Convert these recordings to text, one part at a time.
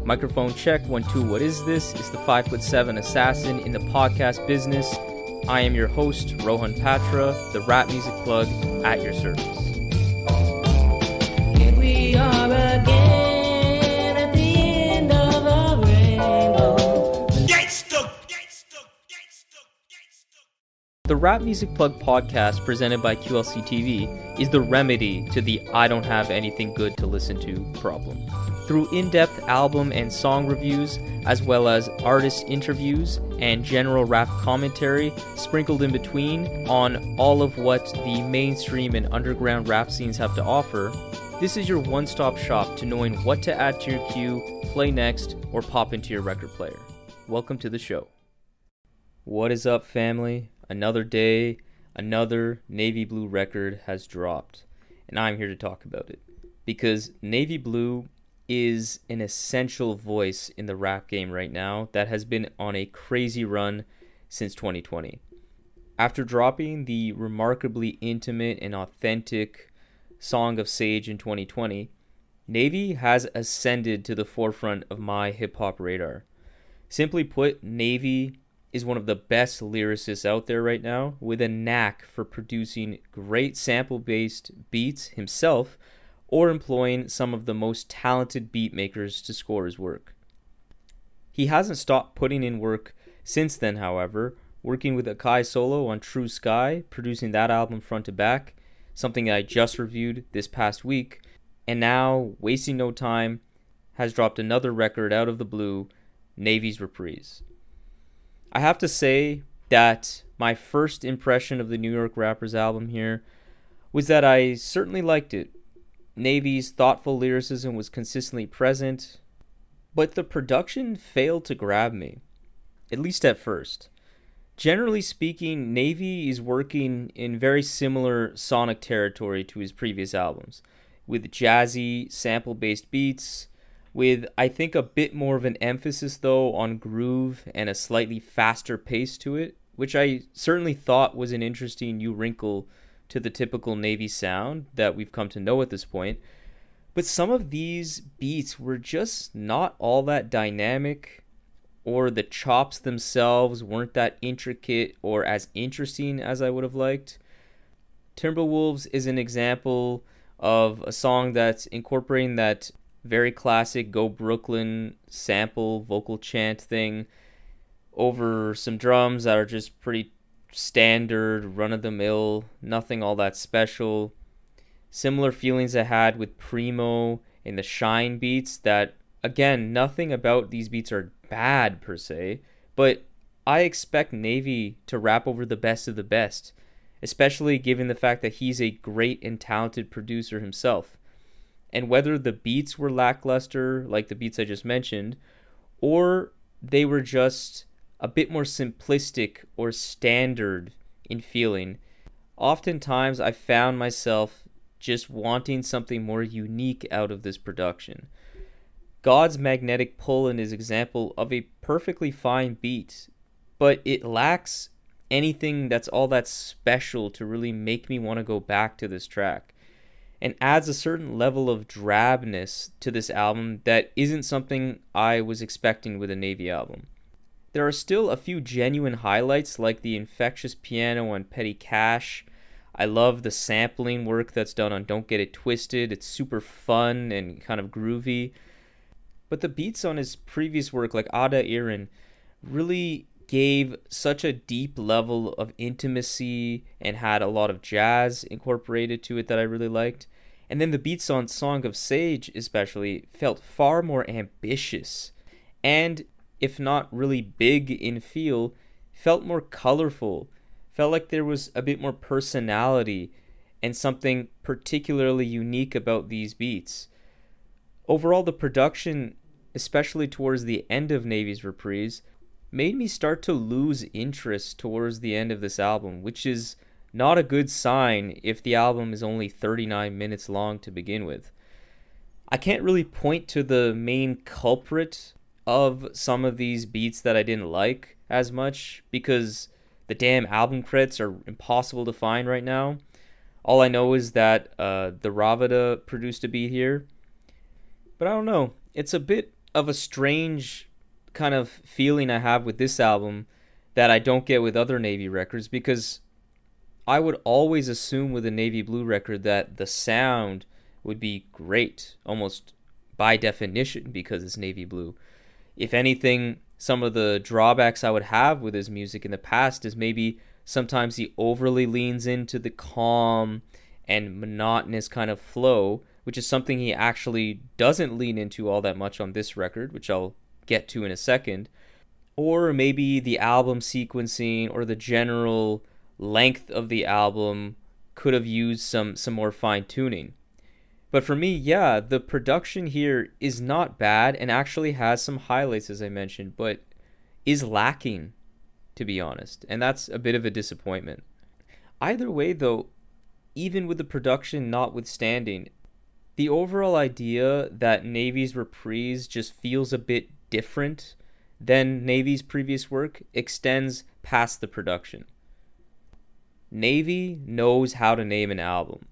Microphone check, 1, 2, what is this? It's the 5'7" assassin in the podcast business. I am your host, Rohan Patra, the rap music plug at your service. Here we are again at the end of a rainbow. The Rap Music Plug podcast presented by QLC TV is the remedy to the I don't have anything good to listen to problem. Through in-depth album and song reviews, as well as artist interviews and general rap commentary sprinkled in between on all of what the mainstream and underground rap scenes have to offer, this is your one-stop shop to knowing what to add to your queue, play next, or pop into your record player. Welcome to the show. What is up, family? Another day, another Navy Blue record has dropped, and I'm here to talk about it. Because Navy Blue is an essential voice in the rap game right now that has been on a crazy run since 2020. After dropping the remarkably intimate and authentic Song of Sage in 2020, Navy has ascended to the forefront of my hip-hop radar. Simply put, Navy is one of the best lyricists out there right now, with a knack for producing great sample-based beats himself, or employing some of the most talented beat makers to score his work. He hasn't stopped putting in work since then, however, working with Akai Solo on True Sky, producing that album front to back, something I just reviewed this past week, and now, wasting no time, has dropped another record out of the blue, Navy's Reprise. I have to say that my first impression of the New York Rappers album here was that I certainly liked it. Navy's thoughtful lyricism was consistently present, but the production failed to grab me, at least at first. Generally speaking, Navy is working in very similar sonic territory to his previous albums, with jazzy, sample-based beats, with, I think, a bit more of an emphasis, though, on groove and a slightly faster pace to it, which I certainly thought was an interesting new wrinkle to the typical Navy sound that we've come to know at this point. But some of these beats were just not all that dynamic, or the chops themselves weren't that intricate or as interesting as I would have liked. Timberwolves is an example of a song that's incorporating that very classic Go Brooklyn sample vocal chant thing over some drums that are just pretty standard, run-of-the-mill, nothing all that special. Similar feelings I had with Primo and the Shine beats that, again, nothing about these beats are bad per se, but I expect Navy to rap over the best of the best, especially given the fact that he's a great and talented producer himself. And whether the beats were lackluster, like the beats I just mentioned, or they were just a bit more simplistic or standard in feeling, oftentimes I found myself just wanting something more unique out of this production. God's Magnetic Pull is an example of a perfectly fine beat, but it lacks anything that's all that special to really make me want to go back to this track, and adds a certain level of drabness to this album that isn't something I was expecting with a Navy album. There are still a few genuine highlights, like the infectious piano on Petty Cash. I love the sampling work that's done on Don't Get It Twisted. It's super fun and kind of groovy. But the beats on his previous work, like Ada Irin, really gave such a deep level of intimacy and had a lot of jazz incorporated to it that I really liked. And then the beats on Song of Sage especially felt far more ambitious, and if not really big in feel, felt more colorful, felt like there was a bit more personality and something particularly unique about these beats. Overall, the production, especially towards the end of Navy's Reprise, made me start to lose interest towards the end of this album, which is not a good sign if the album is only 39 minutes long to begin with. I can't really point to the main culprit of some of these beats that I didn't like as much, because the damn album credits are impossible to find right now. All I know is that the Ravada produced a beat here. But I don't know, it's a bit of a strange kind of feeling I have with this album that I don't get with other Navy records, because I would always assume with a Navy Blue record that the sound would be great, almost by definition, because it's Navy Blue. If anything, some of the drawbacks I would have with his music in the past is maybe sometimes he overly leans into the calm and monotonous kind of flow, which is something he actually doesn't lean into all that much on this record, which I'll get to in a second. Or maybe the album sequencing or the general length of the album could have used some more fine-tuning. But for me, yeah, the production here is not bad and actually has some highlights, as I mentioned, but is lacking, to be honest. And that's a bit of a disappointment. Either way, though, even with the production notwithstanding, the overall idea that Navy's Reprise just feels a bit different than Navy's previous work extends past the production. Navy knows how to name an album.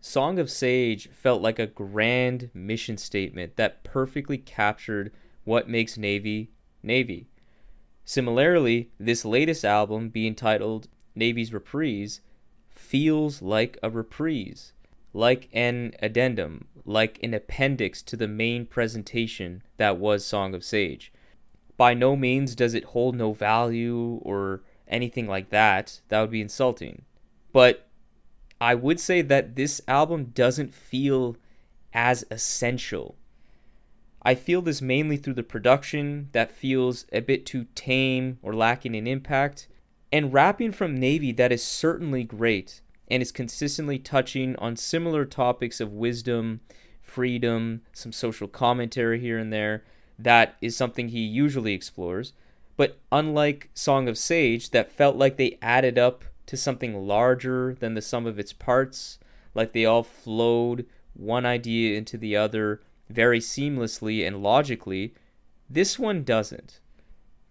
Song of Sage felt like a grand mission statement that perfectly captured what makes Navy, Navy. Similarly, this latest album, being titled Navy's Reprise, feels like a reprise, like an addendum, like an appendix to the main presentation that was Song of Sage. By no means does it hold no value or anything like that. That would be insulting. But I would say that this album doesn't feel as essential. I feel this mainly through the production that feels a bit too tame or lacking in impact, and rapping from Navy that is certainly great and is consistently touching on similar topics of wisdom, freedom, some social commentary here and there. That is something he usually explores. But unlike Song of Sage, that felt like they added up to something larger than the sum of its parts, like they all flowed one idea into the other very seamlessly and logically, this one doesn't.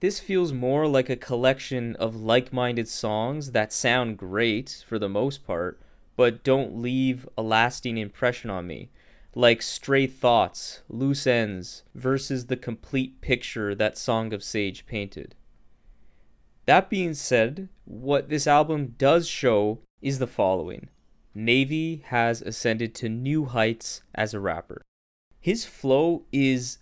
This feels more like a collection of like-minded songs that sound great for the most part, but don't leave a lasting impression on me, like stray thoughts, loose ends, versus the complete picture that Song of Sage painted. That being said, what this album does show is the following. Navy has ascended to new heights as a rapper. His flow is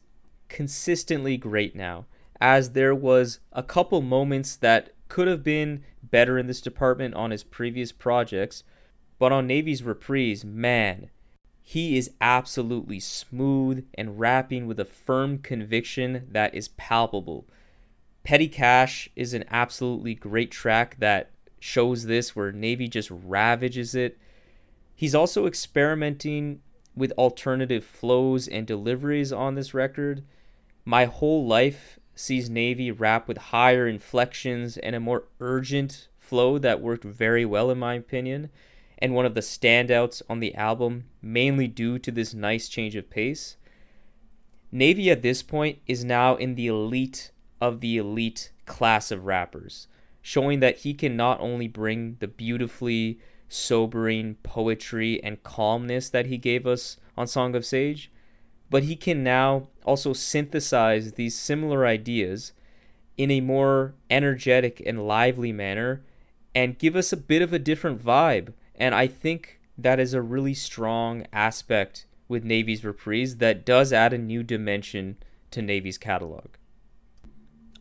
consistently great now, as there was a couple moments that could have been better in this department on his previous projects, but on Navy's Reprise, man, he is absolutely smooth and rapping with a firm conviction that is palpable. Petty Cash is an absolutely great track that shows this, where Navy just ravages it. He's also experimenting with alternative flows and deliveries on this record. My Whole Life sees Navy rap with higher inflections and a more urgent flow that worked very well in my opinion, and one of the standouts on the album, mainly due to this nice change of pace. Navy at this point is now in the elite of the elite class of rappers, showing that he can not only bring the beautifully sobering poetry and calmness that he gave us on Song of Sage, but he can now also synthesize these similar ideas in a more energetic and lively manner and give us a bit of a different vibe. And I think that is a really strong aspect with Navy's Reprise that does add a new dimension to Navy's catalog.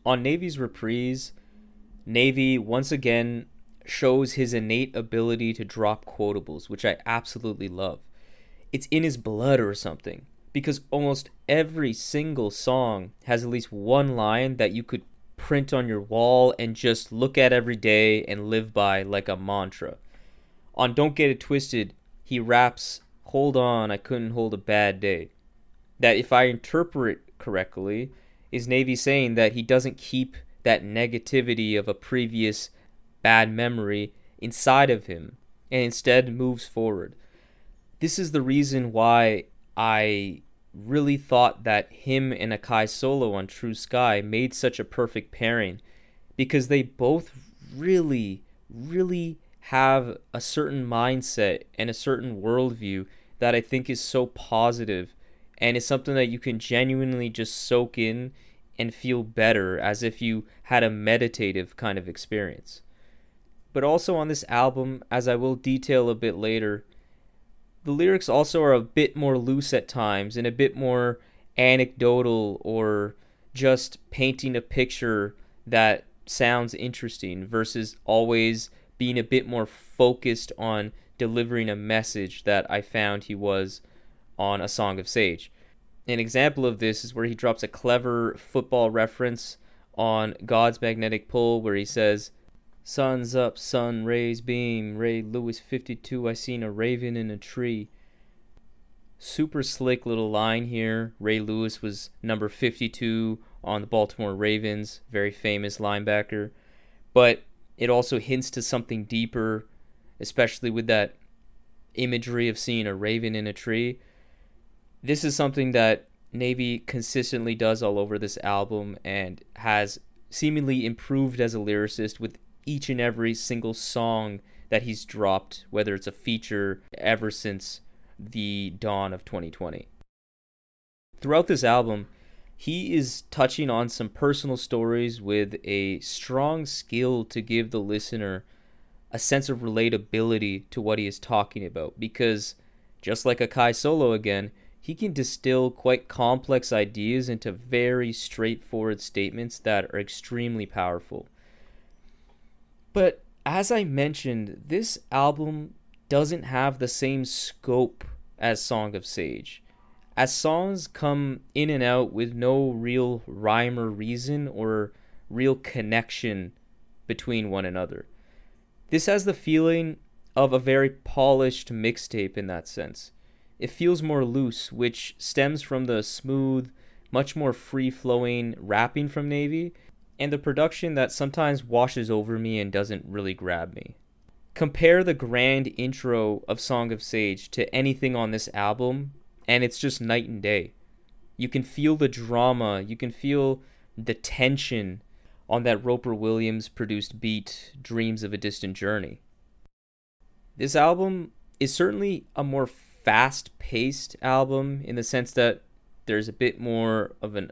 On Navy's Reprise, Navy once again shows his innate ability to drop quotables, which I absolutely love. It's in his blood or something, because almost every single song has at least one line that you could print on your wall and just look at every day and live by like a mantra. On Don't Get It Twisted, he raps, "Hold on, I couldn't hold a bad day." That, if I interpret correctly, is Navy saying that he doesn't keep that negativity of a previous bad memory inside of him and instead moves forward. This is the reason why I really thought that him and Akai solo on True Sky made such a perfect pairing, because they both really have a certain mindset and a certain worldview that I think is so positive and it's something that you can genuinely just soak in and feel better, as if you had a meditative kind of experience. But also on this album, as I will detail a bit later, the lyrics also are a bit more loose at times and a bit more anecdotal, or just painting a picture that sounds interesting versus always being a bit more focused on delivering a message that I found he was on A Song of Sage. An example of this is where he drops a clever football reference on God's Magnetic Pull, where he says, "Sun's up, sun rays beam, Ray Lewis 52, I seen a raven in a tree." Super slick little line here. Ray Lewis was number 52 on the Baltimore Ravens, very famous linebacker. But it also hints to something deeper, especially with that imagery of seeing a raven in a tree. This is something that Navy consistently does all over this album and has seemingly improved as a lyricist with each and every single song that he's dropped, whether it's a feature, ever since the dawn of 2020. Throughout this album, he is touching on some personal stories with a strong skill to give the listener a sense of relatability to what he is talking about, because just like a Kai solo again, he can distill quite complex ideas into very straightforward statements that are extremely powerful. But as I mentioned, this album doesn't have the same scope as Song of Sage, as songs come in and out with no real rhyme or reason or real connection between one another. This has the feeling of a very polished mixtape in that sense. It feels more loose, which stems from the smooth, much more free-flowing rapping from Navy, and the production that sometimes washes over me and doesn't really grab me. Compare the grand intro of Song of Sage to anything on this album, and it's just night and day. You can feel the drama, you can feel the tension on that Roper Williams produced beat, Dreams of a Distant Journey. This album is certainly a more fast-paced album in the sense that there's a bit more of an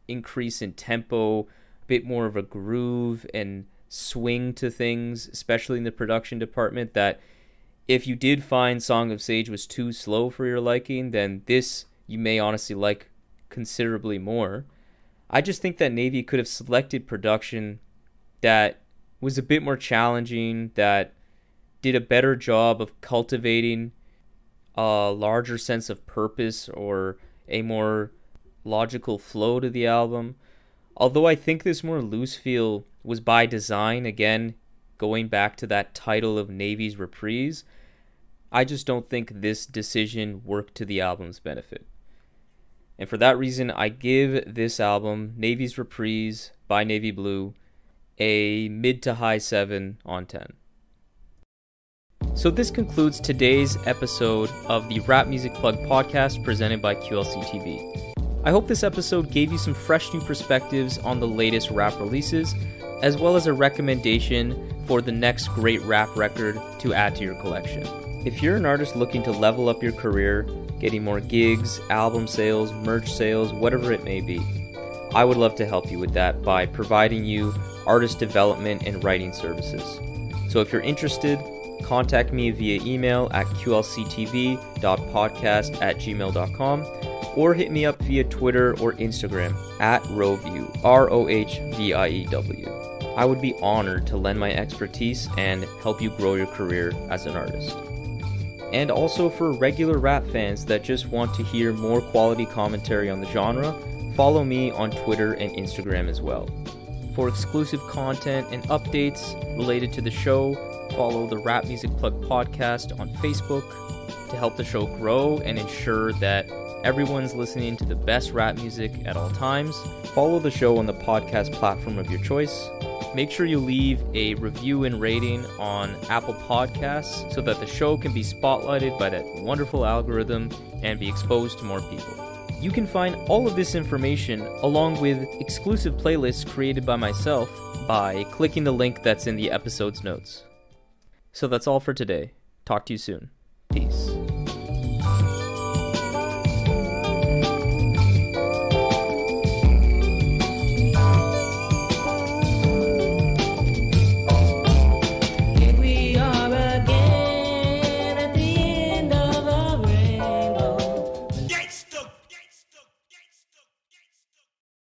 increase in tempo, a bit more of a groove and swing to things, especially in the production department, that if you did find Song of Sage was too slow for your liking, then this you may honestly like considerably more. I just think that Navy could have selected production that was a bit more challenging, that did a better job of cultivating a larger sense of purpose or a more logical flow to the album. Although I think this more loose feel was by design, again, going back to that title of Navy's Reprise, I just don't think this decision worked to the album's benefit. And for that reason, I give this album, Navy's Reprise by Navy Blue, a mid to high 7 on 10. So this concludes today's episode of the Rap Music Plug podcast presented by QLC TV. I hope this episode gave you some fresh new perspectives on the latest rap releases, as well as a recommendation for the next great rap record to add to your collection. If you're an artist looking to level up your career, getting more gigs, album sales, merch sales, whatever it may be, I would love to help you with that by providing you artist development and writing services. So if you're interested, contact me via email at qlctv.podcast@gmail.com or hit me up via Twitter or Instagram at Rohview, ROHVIEW. I would be honored to lend my expertise and help you grow your career as an artist. And also for regular rap fans that just want to hear more quality commentary on the genre, follow me on Twitter and Instagram as well. For exclusive content and updates related to the show, follow the Rap Music Plug podcast on Facebook to help the show grow and ensure that everyone's listening to the best rap music at all times. Follow the show on the podcast platform of your choice. Make sure you leave a review and rating on Apple Podcasts so that the show can be spotlighted by that wonderful algorithm and be exposed to more people. You can find all of this information along with exclusive playlists created by myself by clicking the link that's in the episode's notes. So that's all for today. Talk to you soon. Peace.